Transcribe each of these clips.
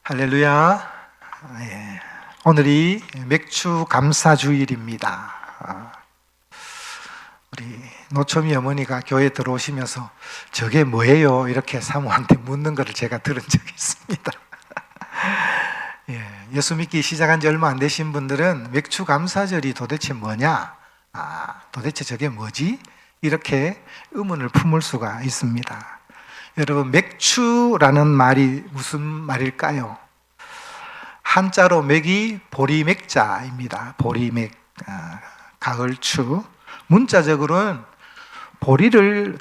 할렐루야. 예. 오늘이 맥주 감사주일입니다. 우리 노초미 어머니가 교회에 들어오시면서 저게 뭐예요? 이렇게 사모한테 묻는 것을 제가 들은 적이 있습니다. 예수 믿기 시작한 지 얼마 안 되신 분들은 맥주 감사절이 도대체 뭐냐? 도대체 저게 뭐지? 이렇게 의문을 품을 수가 있습니다. 여러분, 맥주라는 말이 무슨 말일까요? 한자로 맥이 보리맥자입니다. 보리맥, 가을추. 문자적으로는 보리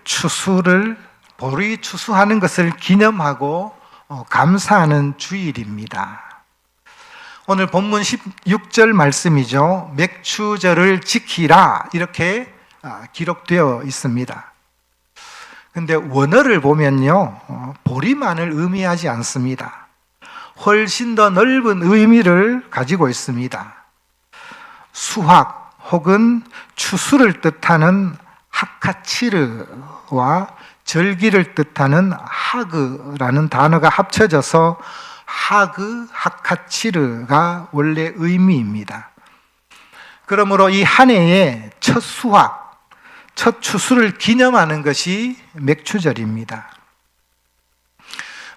추수하는 것을 기념하고 감사하는 주일입니다. 오늘 본문 16절 말씀이죠. 맥추절을 지키라, 이렇게 기록되어 있습니다. 근데 원어를 보면요, 보리만을 의미하지 않습니다. 훨씬 더 넓은 의미를 가지고 있습니다. 수확 혹은 추수를 뜻하는 하카치르와 절기를 뜻하는 하그라는 단어가 합쳐져서 하카치르가 원래 의미입니다. 그러므로 이 한 해의 첫 수확, 첫 추수를 기념하는 것이 맥추절입니다.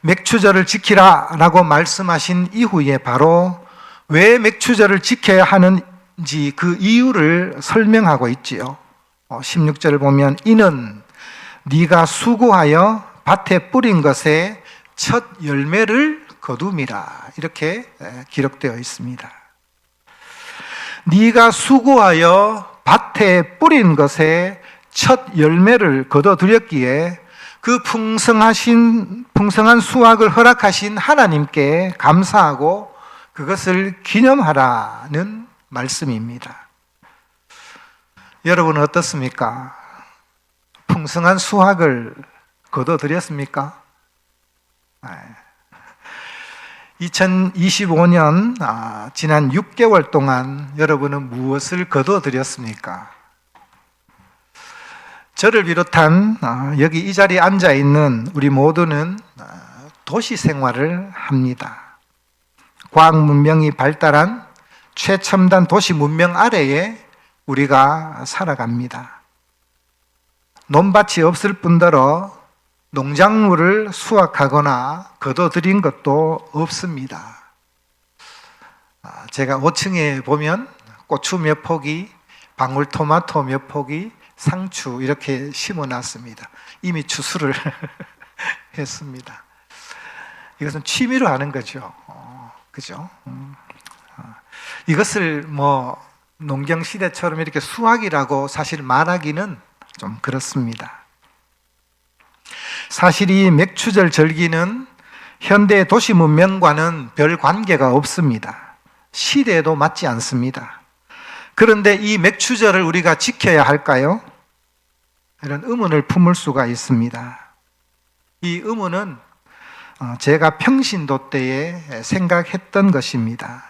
맥추절을 지키라 라고 말씀하신 이후에 바로 왜 맥추절을 지켜야 하는지 그 이유를 설명하고 있지요. 16절을 보면 이는 네가 수고하여 밭에 뿌린 것에 첫 열매를 거둠이라, 이렇게 기록되어 있습니다. 네가 수고하여 밭에 뿌린 것에 첫 열매를 거둬들였기에 그 풍성한 수확을 허락하신 하나님께 감사하고 그것을 기념하라는 말씀입니다. 여러분은 어떻습니까? 풍성한 수확을 거둬들였습니까? 2025년 지난 6개월 동안 여러분은 무엇을 거둬들였습니까? 저를 비롯한 여기 이 자리에 앉아 있는 우리 모두는 도시 생활을 합니다. 과학 문명이 발달한 최첨단 도시 문명 아래에 우리가 살아갑니다. 논밭이 없을 뿐더러 농작물을 수확하거나 거둬들인 것도 없습니다. 제가 5층에 보면 고추 몇 포기, 방울토마토 몇 포기, 상추 이렇게 심어놨습니다. 이미 추수를 했습니다. 이것은 취미로 하는 거죠. 그죠? 이것을 농경시대처럼 이렇게 수확이라고 사실 말하기는 좀 그렇습니다. 사실 이 맥추절 절기는 현대 도시 문명과는 별 관계가 없습니다. 시대에도 맞지 않습니다. 그런데 이 맥추절을 우리가 지켜야 할까요? 이런 의문을 품을 수가 있습니다. 이 의문은 제가 평신도 때에 생각했던 것입니다.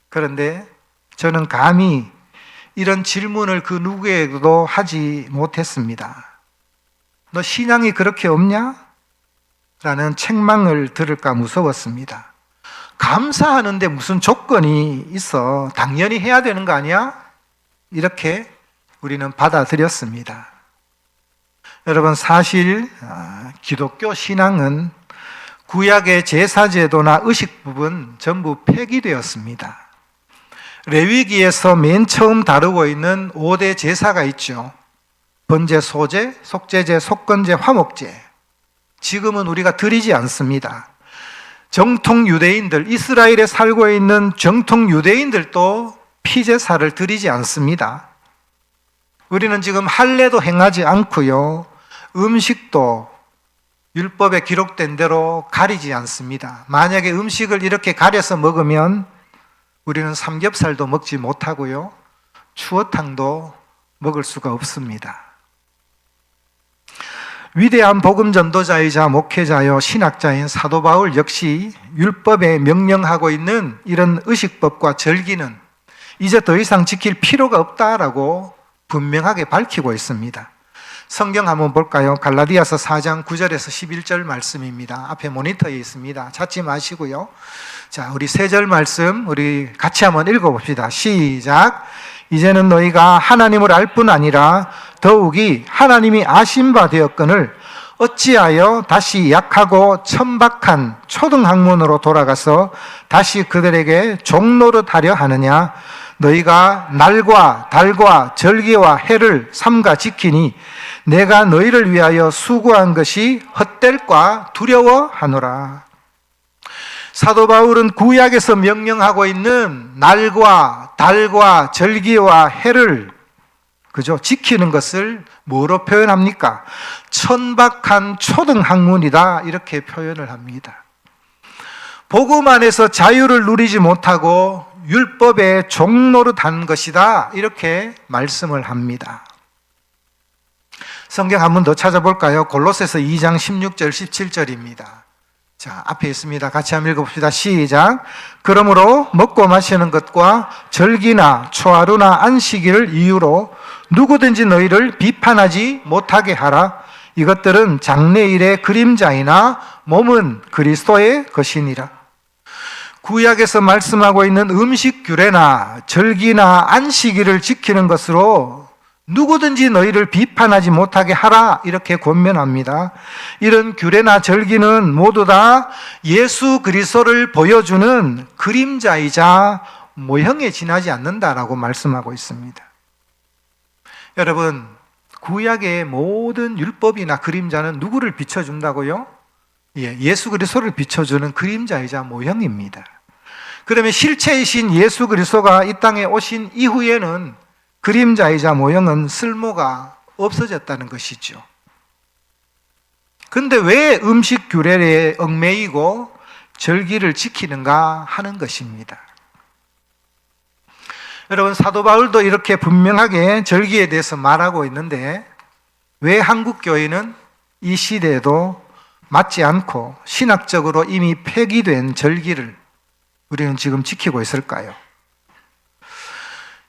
그런데 저는 감히 이런 질문을 그 누구에게도 하지 못했습니다. 너 신앙이 그렇게 없냐? 라는 책망을 들을까 무서웠습니다. 감사하는데 무슨 조건이 있어? 당연히 해야 되는 거 아니야? 이렇게 우리는 받아들였습니다. 여러분, 사실 기독교 신앙은 구약의 제사제도나 의식법은 전부 폐기되었습니다. 레위기에서 맨 처음 다루고 있는 5대 제사가 있죠. 번제, 소제, 속죄제, 속건제, 화목제. 지금은 우리가 드리지 않습니다. 정통 유대인들, 이스라엘에 살고 있는 정통 유대인들도 피제사를 드리지 않습니다. 우리는 지금 할례도 행하지 않고요, 음식도 율법에 기록된 대로 가리지 않습니다. 만약에 음식을 이렇게 가려서 먹으면 우리는 삼겹살도 먹지 못하고요, 추어탕도 먹을 수가 없습니다. 위대한 복음 전도자이자 목회자요 신학자인 사도 바울 역시 율법에 명령하고 있는 이런 의식법과 절기는 이제 더 이상 지킬 필요가 없다라고 분명하게 밝히고 있습니다. 성경 한번 볼까요? 갈라디아서 4장 9절에서 11절 말씀입니다. 앞에 모니터에 있습니다. 찾지 마시고요. 자, 우리 3절 말씀 우리 같이 한번 읽어봅시다. 시작. 이제는 너희가 하나님을 알 뿐 아니라 더욱이 하나님이 아신 바 되었거늘 어찌하여 다시 약하고 천박한 초등학문으로 돌아가서 다시 그들에게 종노릇하려 하느냐. 너희가 날과 달과 절기와 해를 삼가 지키니 내가 너희를 위하여 수고한 것이 헛될까 두려워하노라. 사도 바울은 구약에서 명령하고 있는 날과 달과 절기와 해를 그죠? 지키는 것을 뭐로 표현합니까? 천박한 초등학문이다 이렇게 표현을 합니다. 복음 안에서 자유를 누리지 못하고 율법의 종노릇한 것이다 이렇게 말씀을 합니다. 성경 한 번 더 찾아볼까요? 골로새서 2장 16절 17절입니다. 자, 앞에 있습니다. 같이 한번 읽어봅시다. 시작. 그러므로 먹고 마시는 것과 절기나 초하루나 안식일을 이유로 누구든지 너희를 비판하지 못하게 하라. 이것들은 장래일의 그림자이나 몸은 그리스도의 것이니라. 구약에서 말씀하고 있는 음식 규례나 절기나 안식일을 지키는 것으로 누구든지 너희를 비판하지 못하게 하라 이렇게 권면합니다. 이런 규례나 절기는 모두 다 예수 그리스도를 보여주는 그림자이자 모형에 지나지 않는다라고 말씀하고 있습니다. 여러분, 구약의 모든 율법이나 그림자는 누구를 비춰준다고요? 예수 그리스도를 비춰주는 그림자이자 모형입니다. 그러면 실체이신 예수 그리스도가 이 땅에 오신 이후에는 그림자이자 모형은 쓸모가 없어졌다는 것이죠. 그런데 왜 음식 규례에 얽매이고 절기를 지키는가 하는 것입니다. 여러분, 사도 바울도 이렇게 분명하게 절기에 대해서 말하고 있는데 왜 한국 교회는 이 시대에도 맞지 않고 신학적으로 이미 폐기된 절기를 우리는 지금 지키고 있을까요?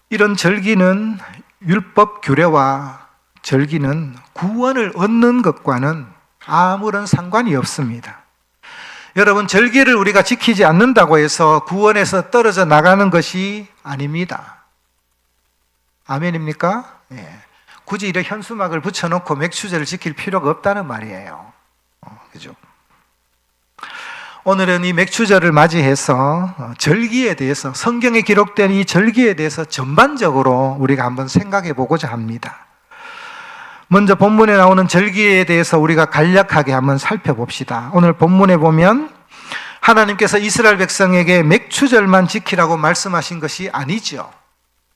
이런 절기는 율법 규례와 절기는 구원을 얻는 것과는 아무런 상관이 없습니다. 여러분, 절기를 우리가 지키지 않는다고 해서 구원에서 떨어져 나가는 것이 아닙니다. 아멘입니까? 예. 굳이 이렇게 현수막을 붙여놓고 맥추제를 지킬 필요가 없다는 말이에요. 그죠? 오늘은 이 맥추절을 맞이해서 절기에 대해서, 성경에 기록된 이 절기에 대해서 전반적으로 우리가 한번 생각해 보고자 합니다. 먼저 본문에 나오는 절기에 대해서 우리가 간략하게 한번 살펴봅시다. 오늘 본문에 보면 하나님께서 이스라엘 백성에게 맥추절만 지키라고 말씀하신 것이 아니죠.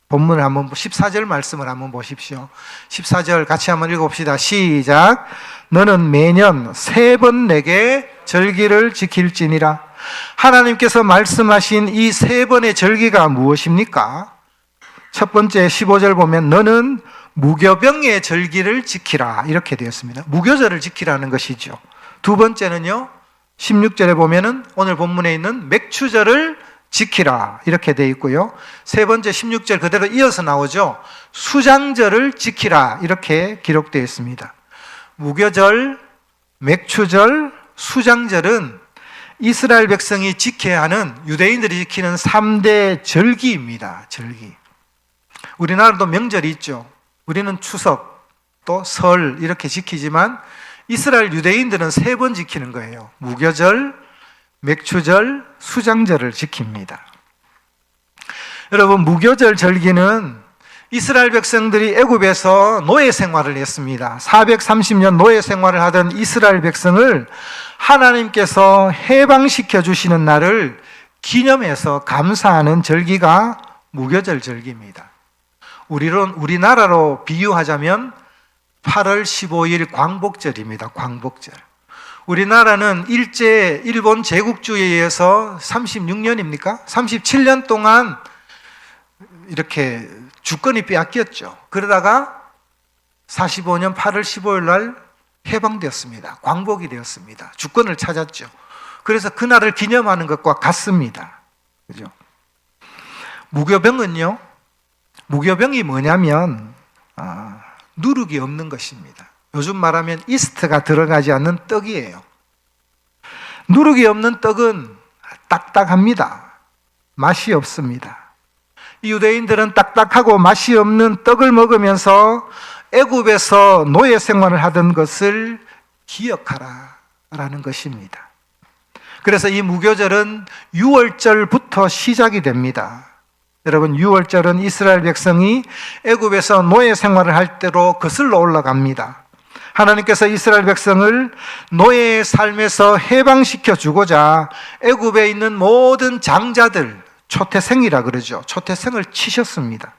본문을 한번 14절 말씀을 한번 보십시오. 14절 같이 한번 읽어봅시다. 시작. 너는 매년 3번 내게 절기를 지킬지니라. 하나님께서 말씀하신 이 3번의 절기가 무엇입니까? 첫 번째 15절 보면 너는 무교병의 절기를 지키라 이렇게 되었습니다. 무교절을 지키라는 것이죠. 두 번째는요, 16절에 보면은 오늘 본문에 있는 맥추절을 지키라 이렇게 되어 있고요. 세 번째 16절 그대로 이어서 나오죠. 수장절을 지키라 이렇게 기록되어 있습니다. 무교절, 맥추절, 수장절은 이스라엘 백성이 지켜야 하는, 유대인들이 지키는 3대 절기입니다. 절기. 우리나라도 명절이 있죠. 우리는 추석, 또 설 이렇게 지키지만 이스라엘 유대인들은 3번 지키는 거예요. 무교절, 맥추절, 수장절을 지킵니다. 여러분, 무교절 절기는 이스라엘 백성들이 애굽에서 노예 생활을 했습니다. 430년 노예 생활을 하던 이스라엘 백성을 하나님께서 해방시켜 주시는 날을 기념해서 감사하는 절기가 무교절 절기입니다. 우리나라로 비유하자면 8월 15일 광복절입니다. 광복절. 우리나라는 일제 일본 제국주의에 의해서 36년입니까? 37년 동안 이렇게 주권이 빼앗겼죠. 그러다가 45년 8월 15일 날 해방되었습니다. 광복이 되었습니다. 주권을 찾았죠. 그래서 그날을 기념하는 것과 같습니다. 그죠? 무교병은요, 무교병이 뭐냐면 누룩이 없는 것입니다. 요즘 말하면 이스트가 들어가지 않는 떡이에요. 누룩이 없는 떡은 딱딱합니다. 맛이 없습니다. 유대인들은 딱딱하고 맛이 없는 떡을 먹으면서 애굽에서 노예 생활을 하던 것을 기억하라라는 것입니다. 그래서 이 무교절은 유월절부터 시작이 됩니다. 여러분, 유월절은 이스라엘 백성이 애굽에서 노예 생활을 할 때로 거슬러 올라갑니다. 하나님께서 이스라엘 백성을 노예의 삶에서 해방시켜 주고자 애굽에 있는 모든 장자들, 초태생이라 그러죠. 초태생을 치셨습니다.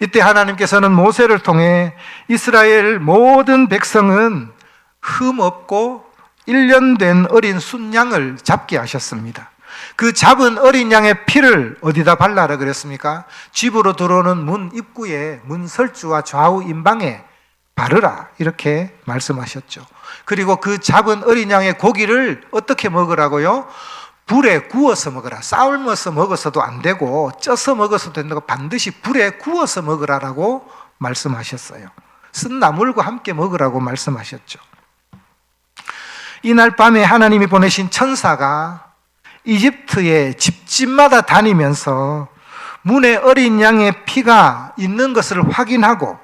이때 하나님께서는 모세를 통해 이스라엘 모든 백성은 흠없고 1년 된 어린 순양을 잡게 하셨습니다. 그 잡은 어린 양의 피를 어디다 발라라 그랬습니까? 집으로 들어오는 문 입구에 문 설주와 좌우 임방에 바르라 이렇게 말씀하셨죠. 그리고 그 잡은 어린 양의 고기를 어떻게 먹으라고요? 불에 구워서 먹으라. 삶아서 먹어서도 안 되고 쪄서 먹어서도 된다고 반드시 불에 구워서 먹으라라고 말씀하셨어요. 쓴 나물과 함께 먹으라고 말씀하셨죠. 이날 밤에 하나님이 보내신 천사가 이집트의 집집마다 다니면서 문에 어린 양의 피가 있는 것을 확인하고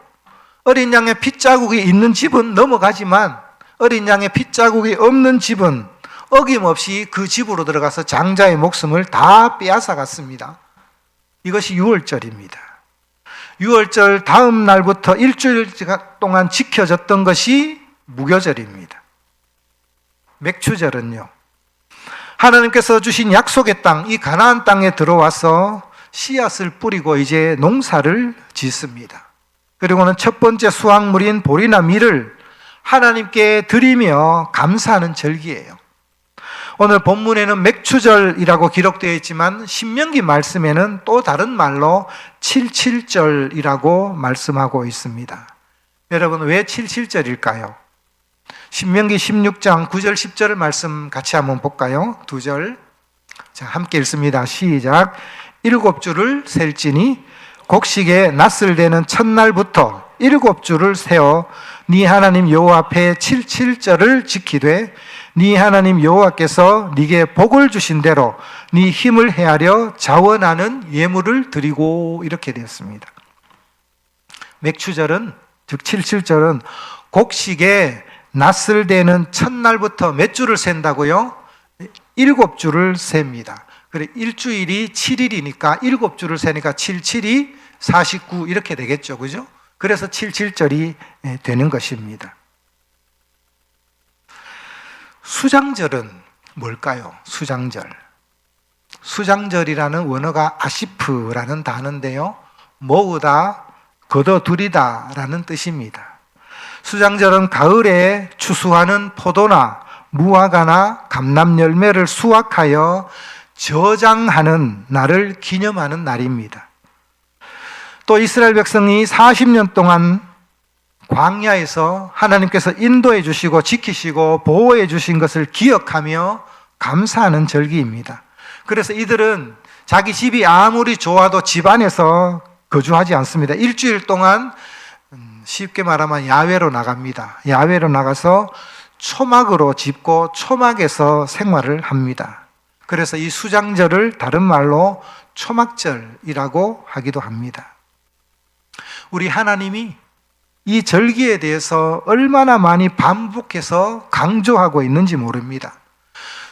어린 양의 핏자국이 있는 집은 넘어가지만 어린 양의 핏자국이 없는 집은 어김없이 그 집으로 들어가서 장자의 목숨을 다 빼앗아 갔습니다. 이것이 유월절입니다. 유월절 다음 날부터 일주일 동안 지켜졌던 것이 무교절입니다. 맥추절은요, 하나님께서 주신 약속의 땅, 이 가나안 땅에 들어와서 씨앗을 뿌리고 이제 농사를 짓습니다. 그리고는 첫 번째 수확물인 보리나 밀을 하나님께 드리며 감사하는 절기예요. 오늘 본문에는 맥추절이라고 기록되어 있지만 신명기 말씀에는 또 다른 말로 칠칠절이라고 말씀하고 있습니다. 여러분, 왜 칠칠절일까요? 신명기 16장 9절 10절 말씀 같이 한번 볼까요? 2절. 자, 함께 읽습니다. 시작. 7주를 셀지니 곡식에 낫을 대는 첫날부터 7주를 세어 네 하나님 여호와 앞에 칠칠절을 지키되 네 하나님 여호와께서 네게 복을 주신 대로 네 힘을 헤아려 자원하는 예물을 드리고, 이렇게 되었습니다. 맥추절은, 즉 칠칠절은 곡식에 낫을 대는 첫날부터 몇 주를 센다고요? 7주를 셉니다. 그래, 일주일이 7일이니까 7주를 세니까 7, 7이 49 이렇게 되겠죠. 그죠? 그래서 칠칠절이 되는 것입니다. 수장절은 뭘까요? 수장절. 수장절이라는 원어가 아시프라는 단어인데요, 모으다, 거둬들이다 라는 뜻입니다. 수장절은 가을에 추수하는 포도나 무화과나 감람열매를 수확하여 저장하는 날을 기념하는 날입니다. 또 이스라엘 백성이 40년 동안 광야에서 하나님께서 인도해 주시고 지키시고 보호해 주신 것을 기억하며 감사하는 절기입니다. 그래서 이들은 자기 집이 아무리 좋아도 집 안에서 거주하지 않습니다. 일주일 동안 쉽게 말하면 야외로 나갑니다. 야외로 나가서 초막으로 짚고 초막에서 생활을 합니다. 그래서 이 수장절을 다른 말로 초막절이라고 하기도 합니다. 우리 하나님이 이 절기에 대해서 얼마나 많이 반복해서 강조하고 있는지 모릅니다.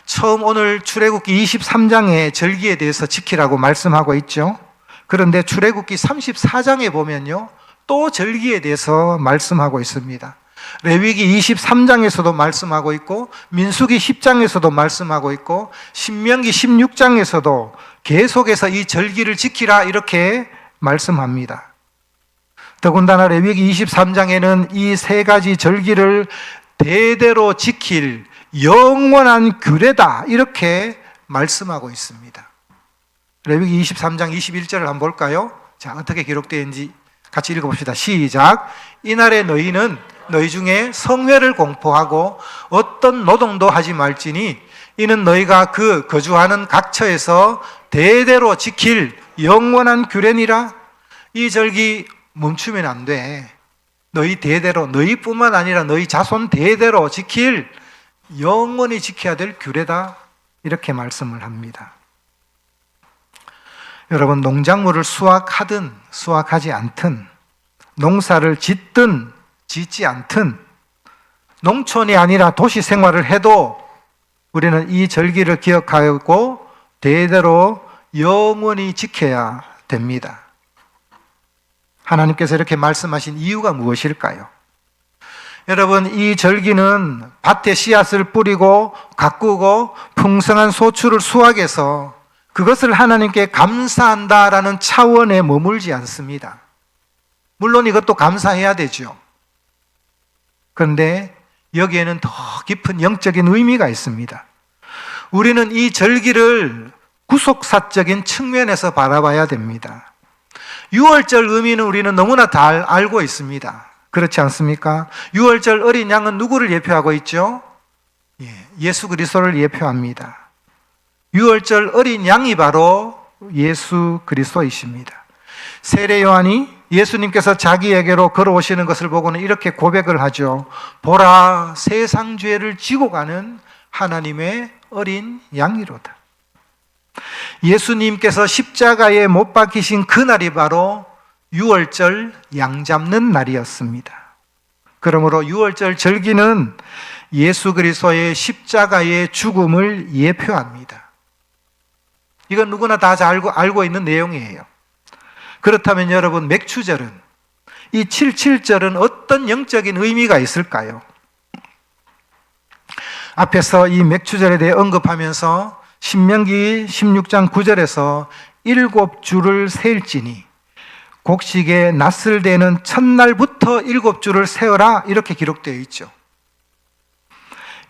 처음 오늘 출애굽기 23장의 절기에 대해서 지키라고 말씀하고 있죠. 그런데 출애굽기 34장에 보면요, 또 절기에 대해서 말씀하고 있습니다. 레위기 23장에서도 말씀하고 있고 민수기 10장에서도 말씀하고 있고 신명기 16장에서도 계속해서 이 절기를 지키라 이렇게 말씀합니다. 더군다나 레위기 23장에는 이 세 가지 절기를 대대로 지킬 영원한 규례다 이렇게 말씀하고 있습니다. 레위기 23장 21절을 한번 볼까요? 자, 어떻게 기록되어 있는지 같이 읽어봅시다. 시작. 이날에 너희는 너희 중에 성회를 공포하고 어떤 노동도 하지 말지니 이는 너희가 그 거주하는 각처에서 대대로 지킬 영원한 규례니라. 이 절기 멈추면 안 돼. 너희 대대로, 너희뿐만 아니라 너희 자손 대대로 영원히 지켜야 될 규례다. 이렇게 말씀을 합니다. 여러분, 농작물을 수확하든 수확하지 않든, 농사를 짓든 짓지 않든, 농촌이 아니라 도시 생활을 해도 우리는 이 절기를 기억하고 대대로 영원히 지켜야 됩니다. 하나님께서 이렇게 말씀하신 이유가 무엇일까요? 여러분, 이 절기는 밭에 씨앗을 뿌리고 가꾸고 풍성한 소출을 수확해서 그것을 하나님께 감사한다라는 차원에 머물지 않습니다. 물론 이것도 감사해야 되죠. 그런데 여기에는 더 깊은 영적인 의미가 있습니다. 우리는 이 절기를 구속사적인 측면에서 바라봐야 됩니다. 유월절 의미는 우리는 너무나 다 알고 있습니다. 그렇지 않습니까? 유월절 어린 양은 누구를 예표하고 있죠? 예수 그리스도를 예표합니다. 유월절 어린 양이 바로 예수 그리스도이십니다. 세례 요한이 예수님께서 자기에게로 걸어오시는 것을 보고는 이렇게 고백을 하죠. 보라, 세상 죄를 지고 가는 하나님의 어린 양이로다. 예수님께서 십자가에 못 박히신 그날이 바로 유월절 양 잡는 날이었습니다. 그러므로 유월절 절기는 예수 그리스도의 십자가의 죽음을 예표합니다. 이건 누구나 다 잘 알고 있는 내용이에요. 그렇다면 여러분, 맥추절은, 이 77절은 어떤 영적인 의미가 있을까요? 앞에서 이 맥추절에 대해 언급하면서 신명기 16장 9절에서 7주를 세일지니 곡식의 낫을 대는 첫날부터 7주를 세어라, 이렇게 기록되어 있죠.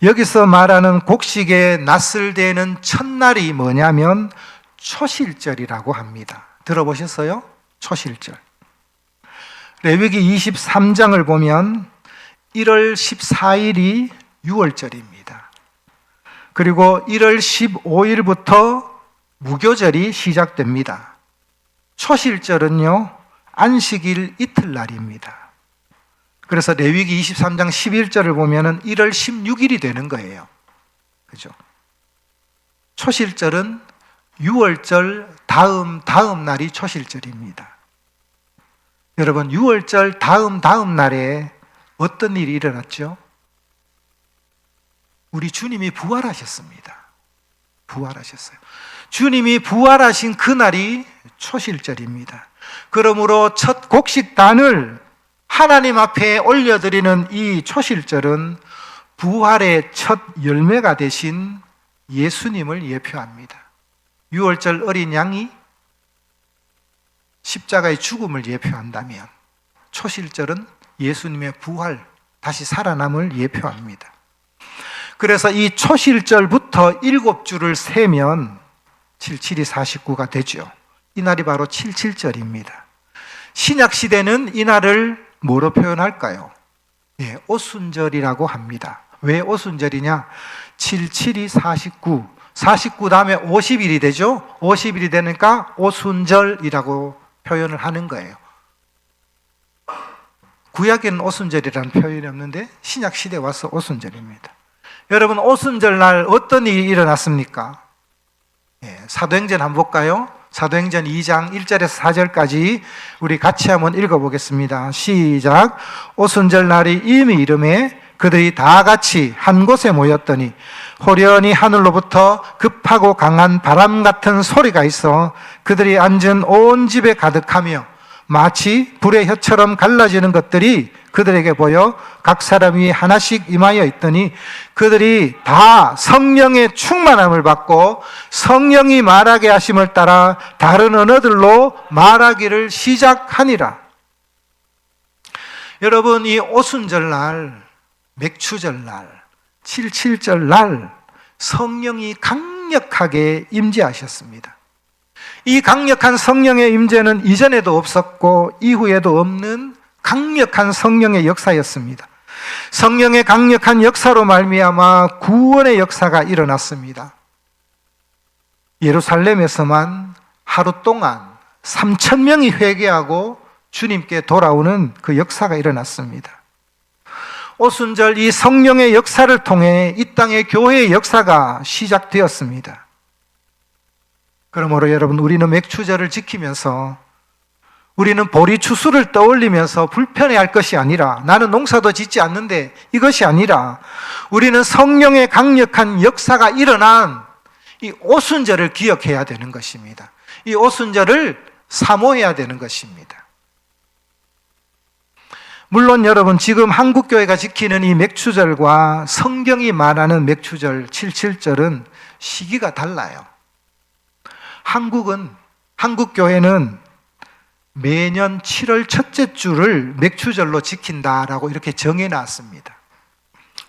여기서 말하는 곡식의 낫을 대는 첫날이 뭐냐면 초실절이라고 합니다. 들어보셨어요? 초실절. 레위기 23장을 보면 1월 14일이 유월절입니다. 그리고 1월 15일부터 무교절이 시작됩니다. 초실절은요, 안식일 이틀날입니다. 그래서 레위기 23장 11절을 보면은 1월 16일이 되는 거예요. 그죠? 초실절은 유월절 다음 날이 초실절입니다. 여러분, 유월절 다음 날에 어떤 일이 일어났죠? 우리 주님이 부활하셨습니다. 부활하셨어요. 주님이 부활하신 그날이 초실절입니다. 그러므로 첫 곡식단을 하나님 앞에 올려드리는 이 초실절은 부활의 첫 열매가 되신 예수님을 예표합니다. 유월절 어린 양이 십자가의 죽음을 예표한다면 초실절은 예수님의 부활, 다시 살아남을 예표합니다. 그래서 이 초실절부터 7주를 세면 77이 49가 되죠. 이 날이 바로 77절입니다. 신약시대는 이 날을 뭐로 표현할까요? 오순절이라고 합니다. 왜 오순절이냐? 77이 49 다음에 50일이 되죠. 50일이 되니까 오순절이라고 표현을 하는 거예요. 구약에는 오순절이라는 표현이 없는데 신약시대에 와서 오순절입니다. 여러분, 오순절 날 어떤 일이 일어났습니까? 사도행전 한번 볼까요? 사도행전 2장 1절에서 4절까지 우리 같이 한번 읽어보겠습니다. 시작. 오순절 날이 이미 이름에 그들이 다 같이 한 곳에 모였더니 호련히 하늘로부터 급하고 강한 바람 같은 소리가 있어 그들이 앉은 온 집에 가득하며 마치 불의 혀처럼 갈라지는 것들이 그들에게 보여 각 사람이 하나씩 임하여 있더니 그들이 다 성령의 충만함을 받고 성령이 말하게 하심을 따라 다른 언어들로 말하기를 시작하니라. 여러분, 이 오순절날, 맥추절날, 77절날 성령이 강력하게 임재하셨습니다. 이 강력한 성령의 임재는 이전에도 없었고 이후에도 없는 강력한 성령의 역사였습니다. 성령의 강력한 역사로 말미암아 구원의 역사가 일어났습니다. 예루살렘에서만 하루 동안 3,000명이 회개하고 주님께 돌아오는 그 역사가 일어났습니다. 오순절 이 성령의 역사를 통해 이 땅의 교회의 역사가 시작되었습니다. 그러므로 여러분, 우리는 맥추절을 지키면서 우리는 보리추수를 떠올리면서 불편해할 것이 아니라, 나는 농사도 짓지 않는데 이것이 아니라, 우리는 성령의 강력한 역사가 일어난 이 오순절을 기억해야 되는 것입니다. 이 오순절을 사모해야 되는 것입니다. 물론 여러분, 지금 한국교회가 지키는 이 맥추절과 성경이 말하는 맥추절 77절은 시기가 달라요. 한국교회는 매년 7월 첫째 주를 맥추절로 지킨다라고 이렇게 정해놨습니다.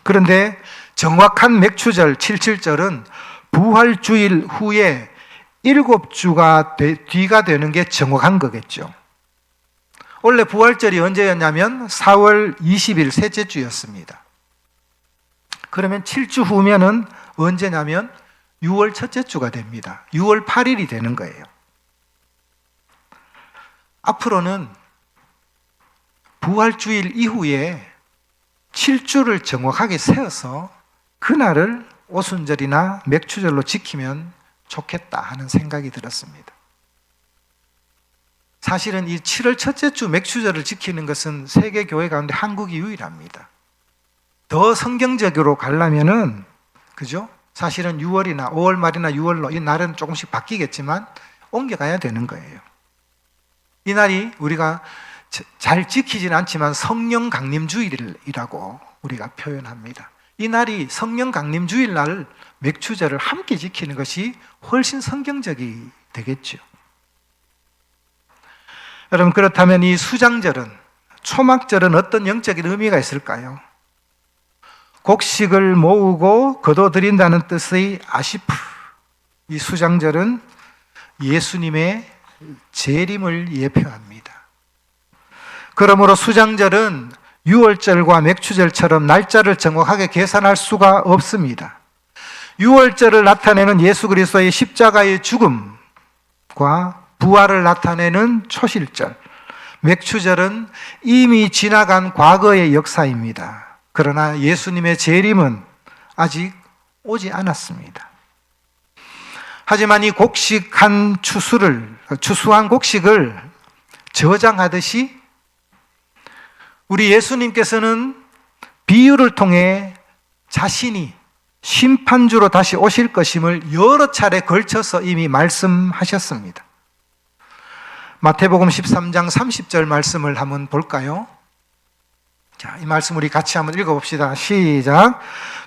그런데 정확한 맥추절 77절은 부활주일 후에 7주가 뒤가 되는 게 정확한 거겠죠. 원래 부활절이 언제였냐면 4월 20일 셋째 주였습니다. 그러면 7주 후면은 언제냐면 6월 첫째 주가 됩니다. 6월 8일이 되는 거예요. 앞으로는 부활주일 이후에 7주를 정확하게 세워서 그날을 오순절이나 맥추절로 지키면 좋겠다 하는 생각이 들었습니다. 사실은 이 7월 첫째 주 맥추절을 지키는 것은 세계 교회 가운데 한국이 유일합니다. 더 성경적으로 가려면은, 그죠? 사실은 6월이나 5월 말이나 6월로, 이 날은 조금씩 바뀌겠지만 옮겨가야 되는 거예요. 이 날이 우리가 잘 지키지는 않지만 성령 강림주일이라고 우리가 표현합니다. 이 날이 성령 강림주일 날 맥추절을 함께 지키는 것이 훨씬 성경적이 되겠죠. 여러분, 그렇다면 이 수장절은, 초막절은 어떤 영적인 의미가 있을까요? 곡식을 모으고 거둬들인다는 뜻의 아시프, 이 수장절은 예수님의 재림을 예표합니다. 그러므로 수장절은 6월절과 맥추절처럼 날짜를 정확하게 계산할 수가 없습니다. 6월절을 나타내는 예수 그리스도의 십자가의 죽음과 부활을 나타내는 초실절, 맥추절은 이미 지나간 과거의 역사입니다. 그러나 예수님의 재림은 아직 오지 않았습니다. 하지만 이 추수한 곡식을 저장하듯이 우리 예수님께서는 비유를 통해 자신이 심판주로 다시 오실 것임을 여러 차례 걸쳐서 이미 말씀하셨습니다. 마태복음 13장 30절 말씀을 한번 볼까요? 자, 이 말씀 우리 같이 한번 읽어봅시다. 시작.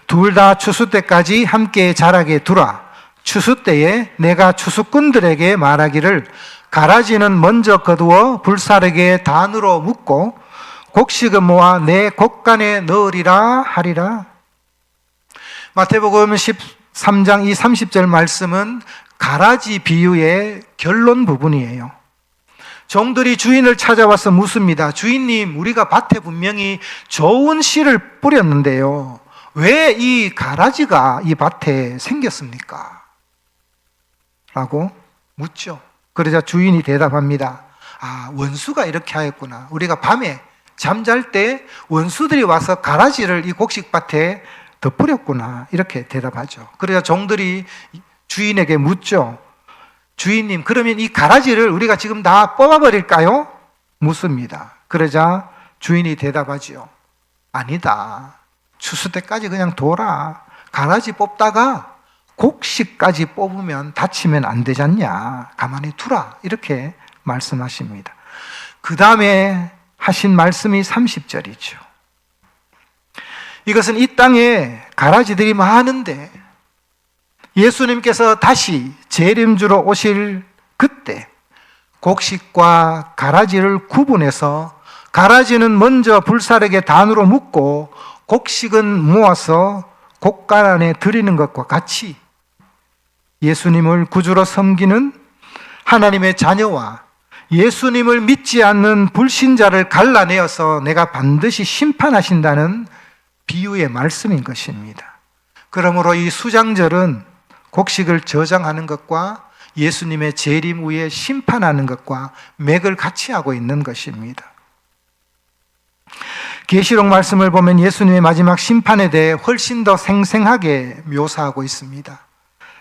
둘 다 추수 때까지 함께 자라게 두라. 추수 때에 내가 추수꾼들에게 말하기를 가라지는 먼저 거두어 불사르게 단으로 묶고 곡식은 모아 내 곡간에 넣으리라 하리라. 마태복음 13장 이 30절 말씀은 가라지 비유의 결론 부분이에요. 종들이 주인을 찾아와서 묻습니다. 주인님, 우리가 밭에 분명히 좋은 씨를 뿌렸는데요, 왜 이 가라지가 이 밭에 생겼습니까? 라고 묻죠. 그러자 주인이 대답합니다. 아, 원수가 이렇게 하였구나. 우리가 밤에 잠잘 때 원수들이 와서 가라지를 이 곡식밭에 덧뿌렸구나. 이렇게 대답하죠. 그러자 종들이 주인에게 묻죠. 주인님, 그러면 이 가라지를 우리가 지금 다 뽑아버릴까요? 묻습니다. 그러자 주인이 대답하지요. 아니다. 추수 때까지 그냥 둬라. 가라지 뽑다가 곡식까지 뽑으면 다치면 안 되지 않냐. 가만히 두라. 이렇게 말씀하십니다. 그 다음에 하신 말씀이 30절이죠. 이것은 이 땅에 가라지들이 많은데 예수님께서 다시 재림주로 오실 그때 곡식과 가라지를 구분해서 가라지는 먼저 불사르게 단으로 묶고 곡식은 모아서 곡간 안에 들이는 것과 같이 예수님을 구주로 섬기는 하나님의 자녀와 예수님을 믿지 않는 불신자를 갈라내어서 내가 반드시 심판하신다는 비유의 말씀인 것입니다. 그러므로 이 수장절은 곡식을 저장하는 것과 예수님의 재림 후에 심판하는 것과 맥을 같이 하고 있는 것입니다. 계시록 말씀을 보면 예수님의 마지막 심판에 대해 훨씬 더 생생하게 묘사하고 있습니다.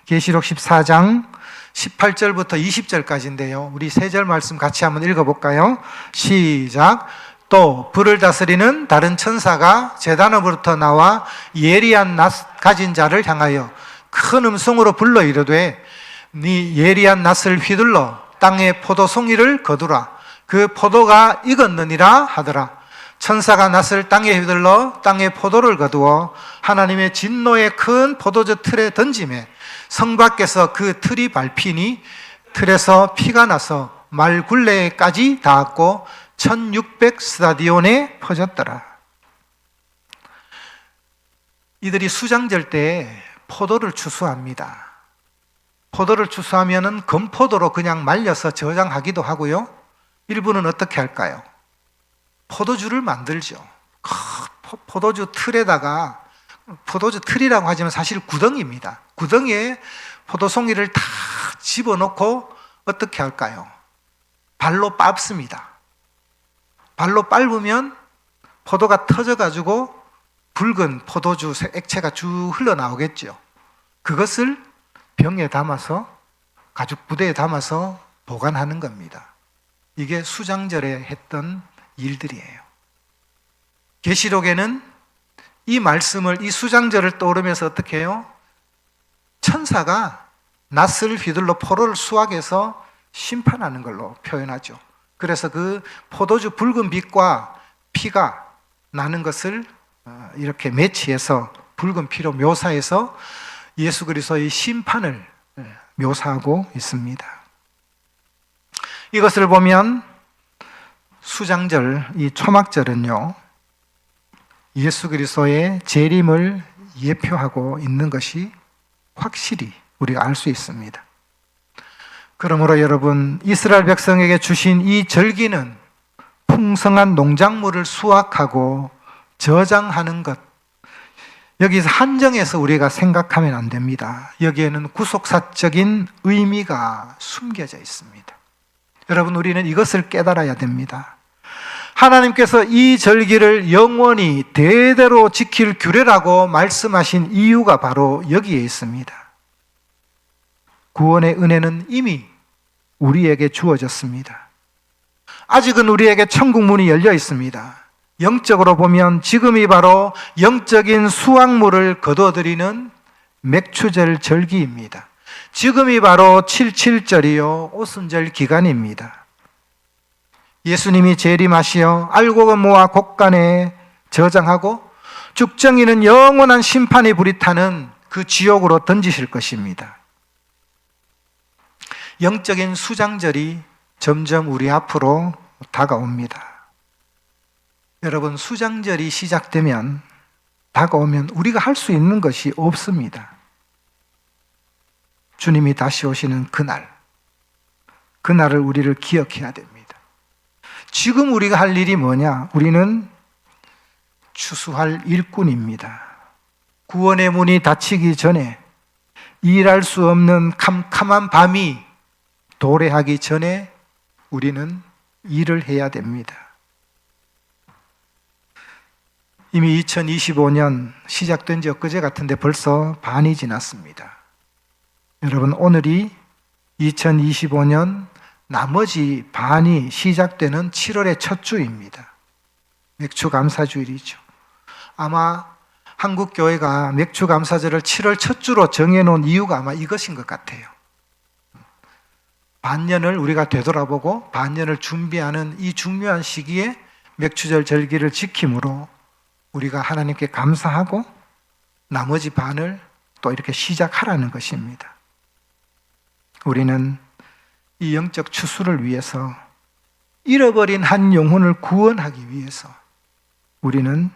계시록 14장 18절부터 20절까지인데요. 우리 세 절 말씀 같이 한번 읽어볼까요? 시작. 또 불을 다스리는 다른 천사가 제단으로부터 나와 예리한 낫 가진 자를 향하여 큰 음성으로 불러 이르되 네 예리한 낫을 휘둘러 땅에 포도송이를 거두라. 그 포도가 익었느니라 하더라. 천사가 낫을 땅에 휘둘러 땅에 포도를 거두어 하나님의 진노의 큰 포도주 틀에 던지매 성 밖에서 그 틀이 밟히니 틀에서 피가 나서 말 굴레까지 닿았고 1600 스타디온에 퍼졌더라. 이들이 수장절 때 포도를 추수합니다. 포도를 추수하면은 건포도로 그냥 말려서 저장하기도 하고요. 일부는 어떻게 할까요? 포도주를 만들죠. 포도주 틀에다가, 포도주 틀이라고 하지만 사실 구덩이입니다. 구덩이에 포도송이를 다 집어넣고 어떻게 할까요? 발로 빻습니다. 발로 빻으면 포도가 터져가지고 붉은 포도주 액체가 쭉 흘러나오겠죠. 그것을 병에 담아서 가죽 부대에 담아서 보관하는 겁니다. 이게 수장절에 했던 일들이에요. 계시록에는 이 말씀을, 이 수장절을 떠오르면서 어떻게 해요? 천사가 낫을 휘둘러 포도를 수확해서 심판하는 걸로 표현하죠. 그래서 그 포도주 붉은 빛과 피가 나는 것을 이렇게 매치해서 붉은 피로 묘사해서 예수 그리스도의 심판을 묘사하고 있습니다. 이것을 보면 수장절, 이 초막절은요, 예수 그리스도의 재림을 예표하고 있는 것이 확실히 우리가 알 수 있습니다. 그러므로 여러분, 이스라엘 백성에게 주신 이 절기는 풍성한 농작물을 수확하고 저장하는 것, 여기서 한정해서 우리가 생각하면 안 됩니다. 여기에는 구속사적인 의미가 숨겨져 있습니다. 여러분, 우리는 이것을 깨달아야 됩니다. 하나님께서 이 절기를 영원히 대대로 지킬 규례라고 말씀하신 이유가 바로 여기에 있습니다. 구원의 은혜는 이미 우리에게 주어졌습니다. 아직은 우리에게 천국 문이 열려 있습니다. 영적으로 보면 지금이 바로 영적인 수확물을 거둬들이는 맥추절 절기입니다. 지금이 바로 77절이요 오순절 기간입니다. 예수님이 재림하시어 알곡을 모아 곡간에 저장하고 죽정이는 영원한 심판의 불이 타는 그 지옥으로 던지실 것입니다. 영적인 수장절이 점점 우리 앞으로 다가옵니다. 여러분, 수장절이 시작되면, 다가오면 우리가 할 수 있는 것이 없습니다. 주님이 다시 오시는 그날을 우리를 기억해야 됩니다. 지금 우리가 할 일이 뭐냐? 우리는 추수할 일꾼입니다. 구원의 문이 닫히기 전에, 일할 수 없는 캄캄한 밤이 도래하기 전에 우리는 일을 해야 됩니다. 이미 2025년 시작된 지 엊그제 같은데 벌써 반이 지났습니다. 여러분, 오늘이 2025년 나머지 반이 시작되는 7월의 첫 주입니다. 맥추감사주일이죠. 아마 한국교회가 맥추감사절을 7월 첫 주로 정해놓은 이유가 아마 이것인 것 같아요. 반년을 우리가 되돌아보고 반년을 준비하는 이 중요한 시기에 맥추절 절기를 지킴으로 우리가 하나님께 감사하고 나머지 반을 또 이렇게 시작하라는 것입니다. 우리는 이 영적 추수를 위해서, 잃어버린 한 영혼을 구원하기 위해서 우리는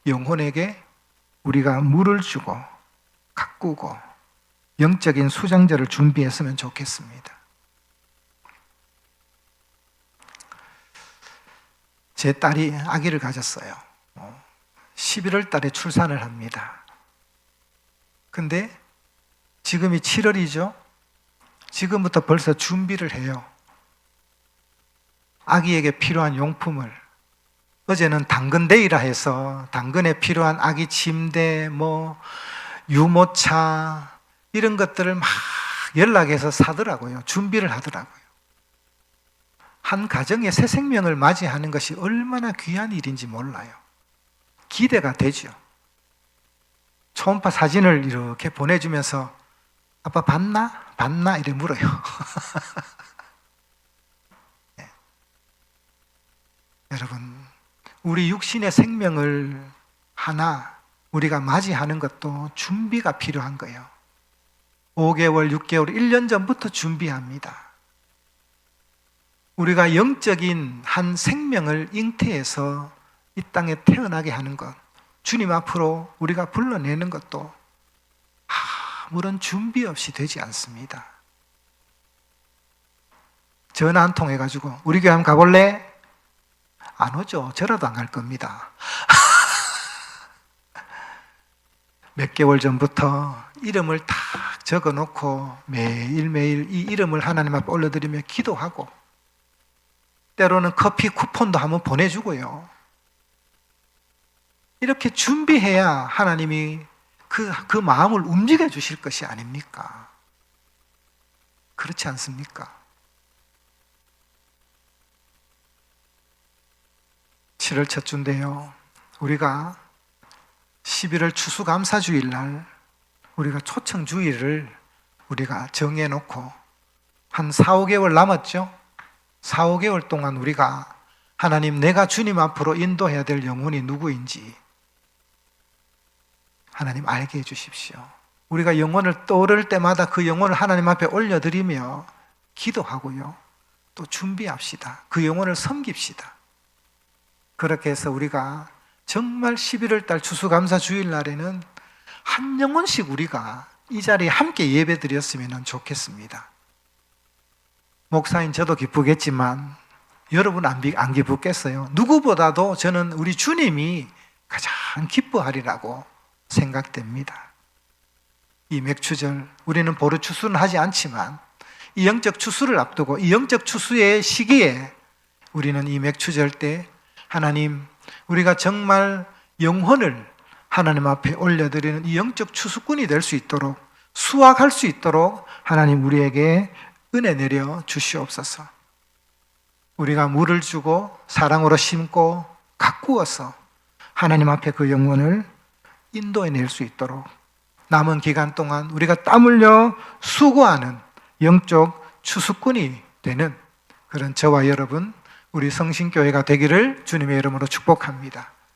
영혼에게 우리가 물을 주고 가꾸고 영적인 수장절을 준비했으면 좋겠습니다. 제 딸이 아기를 가졌어요. 11월 달에 출산을 합니다. 근데 지금이 7월이죠. 지금부터 벌써 준비를 해요. 아기에게 필요한 용품을. 어제는 당근데이라 해서 당근에 필요한 아기 침대, 유모차 이런 것들을 막 연락해서 사더라고요. 준비를 하더라고요. 한 가정의 새 생명을 맞이하는 것이 얼마나 귀한 일인지 몰라요. 기대가 되죠. 초음파 사진을 이렇게 보내주면서 아빠 봤나? 봤나? 이래 물어요. 네. 여러분, 우리 육신의 생명을 하나 우리가 맞이하는 것도 준비가 필요한 거예요. 5개월, 6개월, 1년 전부터 준비합니다. 우리가 영적인 한 생명을 잉태해서 이 땅에 태어나게 하는 것, 주님 앞으로 우리가 불러내는 것도 아무런 준비 없이 되지 않습니다. 전화 한 통 해가지고 우리 교회 한번 가볼래? 안 오죠. 저라도 안 갈 겁니다. 몇 개월 전부터 이름을 딱 적어놓고 매일매일 이 이름을 하나님 앞에 올려드리며 기도하고, 때로는 커피 쿠폰도 한번 보내주고요. 이렇게 준비해야 하나님이 그 마음을 움직여 주실 것이 아닙니까? 그렇지 않습니까? 7월 첫 주인데요. 우리가 11월 추수감사주일 날 우리가 초청주일을 우리가 정해놓고 한 4, 5개월 남았죠? 4, 5개월 동안 우리가 하나님, 내가 주님 앞으로 인도해야 될 영혼이 누구인지 하나님 알게 해주십시오. 우리가 영혼을 떠오를 때마다 그 영혼을 하나님 앞에 올려드리며 기도하고요. 또 준비합시다. 그 영혼을 섬깁시다. 그렇게 해서 우리가 정말 11월 달 추수감사 주일 날에는 한 영혼씩 우리가 이 자리에 함께 예배 드렸으면 좋겠습니다. 목사인 저도 기쁘겠지만 여러분 안 기쁘겠어요? 누구보다도 저는 우리 주님이 가장 기뻐하리라고 생각됩니다. 이 맥추절, 우리는 보루 추수는 하지 않지만 이 영적 추수를 앞두고 이 영적 추수의 시기에 우리는 이 맥추절 때 하나님, 우리가 정말 영혼을 하나님 앞에 올려드리는 이 영적 추수꾼이 될 수 있도록, 수확할 수 있도록 하나님 우리에게 은혜 내려 주시옵소서. 우리가 물을 주고 사랑으로 심고 가꾸어서 하나님 앞에 그 영혼을 인도해낼 수 있도록 남은 기간 동안 우리가 땀 흘려 수고하는 영적 추수꾼이 되는 그런 저와 여러분, 우리 성신교회가 되기를 주님의 이름으로 축복합니다.